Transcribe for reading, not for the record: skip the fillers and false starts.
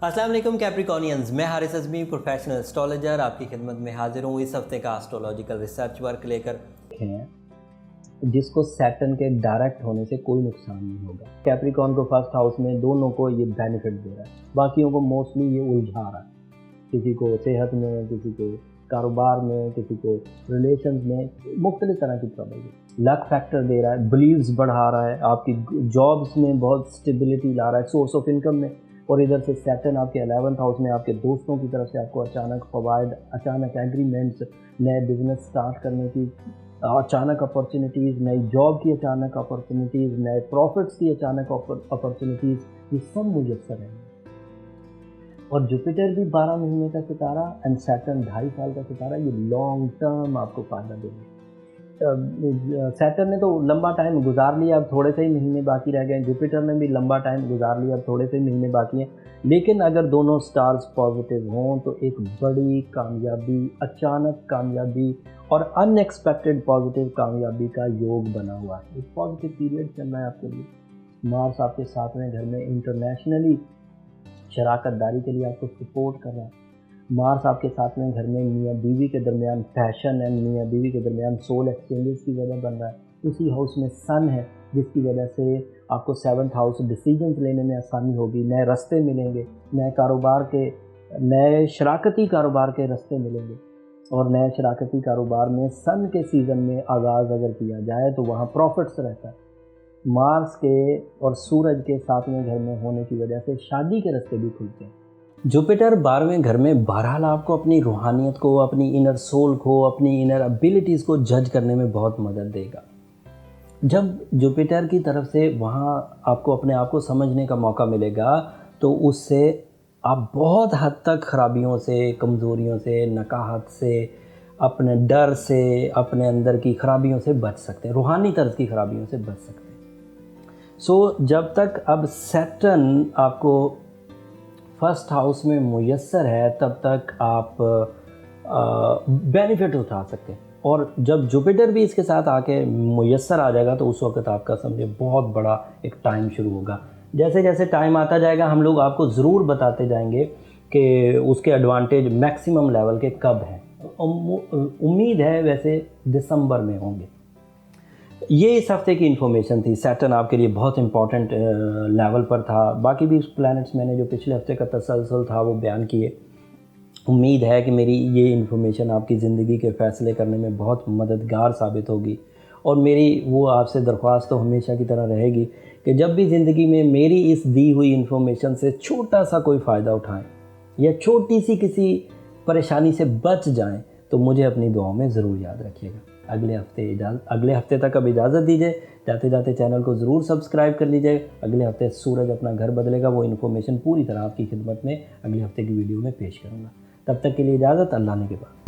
अस्सलाम वालेकुम कैप्रिकॉनियंस, मैं हारिस अज़मी प्रोफेशनल एस्ट्रोलॉजर आपकी खिदमत में हाजिर हूँ इस हफ्ते का एस्ट्रोलॉजिकल रिसर्च वर्क लेकर। जिसको सैटर्न के डायरेक्ट होने से कोई नुकसान नहीं होगा। कैप्रिकॉन को फर्स्ट हाउस में दोनों को ये बेनिफिट दे रहा है, बाकियों को मोस्टली ये उलझा रहा है। किसी को सेहत में, किसी को कारोबार में, किसी को रिलेशंस में, मुख्तलिफ तरह की प्रॉब्लम है। लक फैक्टर दे रहा है, बिलीव्स बढ़ा रहा है, आपकी जॉब्स में बहुत स्टेबिलिटी ला रहा है, सोर्स ऑफ इनकम में। और इधर से सैटर्न आपके 11th हाउस में आपके दोस्तों की तरफ से आपको अचानक फवायद, अचानक एग्रीमेंट्स, नए बिजनेस स्टार्ट करने की अचानक अपॉर्चुनिटीज़, नई जॉब की अचानक अपॉर्चुनिटीज़, नए प्रॉफिट्स की अचानक अपॉर्चुनिटीज़, ये सब मुयस्सर हैं। और जुपिटर भी 12 महीने का सितारा एंड सैटर्न 2.5 साल का सितारा, ये लॉन्ग टर्म आपको फ़ायदा देंगे। सैटर्न ने तो लंबा टाइम गुजार लिया, अब थोड़े से ही महीने बाकी रह गए। जुपिटर ने भी लंबा टाइम गुजार लिया, अब थोड़े से ही महीने बाकी हैं। लेकिन अगर दोनों स्टार्स पॉजिटिव हों तो एक बड़ी कामयाबी, अचानक कामयाबी और अनएक्सपेक्टेड पॉजिटिव कामयाबी का योग बना हुआ है। एक पॉजिटिव पीरियड चल रहा है आपके लिए। मार्स आपके 7वें घर में इंटरनेशनली शराकतदारी के लिए आपको सपोर्ट कर रहा है। मार्स आपके 7वें घर में मियाँ बीवी के दरमियान पैशन एंड मियाँ बीवी के दरमियान सोल एक्सचेंजेस की वजह बन रहा है। उसी हाउस में सन है, जिसकी वजह से आपको 7th हाउस डिसीजंस लेने में आसानी होगी, नए रास्ते मिलेंगे, नए कारोबार के, नए शराकती कारोबार के रास्ते मिलेंगे। और नए शराकती कारोबार में सन के सीज़न में आगाज़ अगर किया जाए तो वहाँ प्रॉफिट्स रहता है। मार्स के और सूरज के 7वें घर में होने की वजह से शादी के रास्ते भी खुलते हैं। जुपिटर 12वें घर में बहरहाल आपको अपनी रूहानियत को, अपनी इनर सोल को, अपनी इनर एबिलिटीज़ को जज करने में बहुत मदद देगा। जब जुपिटर की तरफ से वहाँ आपको अपने आप को समझने का मौका मिलेगा तो उससे आप बहुत हद तक खराबियों से, कमज़ोरियों से, नकाहत से, अपने डर से, अपने अंदर की खराबियों से बच सकते हैं, रूहानी तर्ज की खराबियों से बच सकते हैं। जब तक अब सैटर्न आपको फर्स्ट हाउस में मुयस्सर है तब तक आप बेनिफिट उठा सकते हैं। और जब जुपिटर भी इसके साथ आके मुयस्सर आ जाएगा तो उस वक्त आपका समझे बहुत बड़ा एक टाइम शुरू होगा। जैसे जैसे टाइम आता जाएगा हम लोग आपको ज़रूर बताते जाएंगे कि उसके एडवांटेज मैक्सिमम लेवल के कब हैं। उम्मीद है वैसे दिसंबर में होंगे। ये इस हफ्ते की इन्फॉर्मेशन थी। सैटर्न आपके लिए बहुत इंपॉर्टेंट लेवल पर था। बाकी भी प्लैनेट्स मैंने जो पिछले हफ्ते का तसलसल था वो बयान किए। उम्मीद है कि मेरी ये इन्फॉर्मेशन आपकी ज़िंदगी के फ़ैसले करने में बहुत मददगार साबित होगी। और मेरी वो आपसे दरख्वास्त तो हमेशा की तरह रहेगी कि जब भी ज़िंदगी में मेरी इस दी हुई इन्फॉर्मेशन से छोटा सा कोई फ़ायदा उठाएं या छोटी सी किसी परेशानी से बच जाएं तो मुझे अपनी दुआओं में ज़रूर याद रखिएगा। अगले हफ्ते तक अब इजाज़त दीजिए। जाते जाते चैनल को ज़रूर सब्सक्राइब कर लीजिए। अगले हफ्ते सूरज अपना घर बदलेगा, वो इन्फॉर्मेशन पूरी तरह आपकी खिदमत में अगले हफ्ते की वीडियो में पेश करूँगा। तब तक के लिए इजाज़त, अल्लाह ने के बाद।